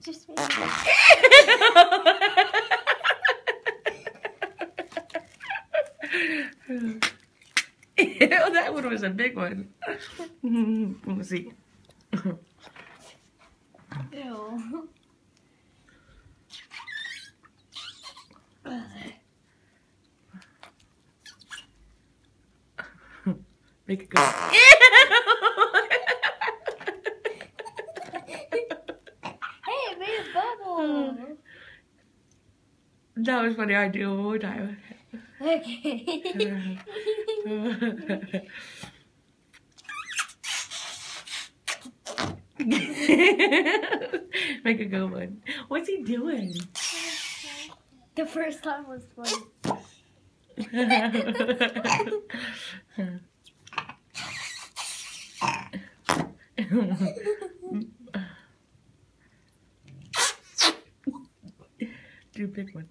Just me. That one was a big one. Let me see. Ew. Make it go. Hey, it made a bubble. That was funny. I do it one more time. Okay. Make a good one. What's he doing? The first time was fun. Do a big one.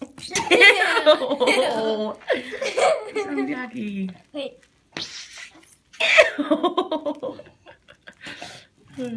Ew. So yucky. Wait. Ew.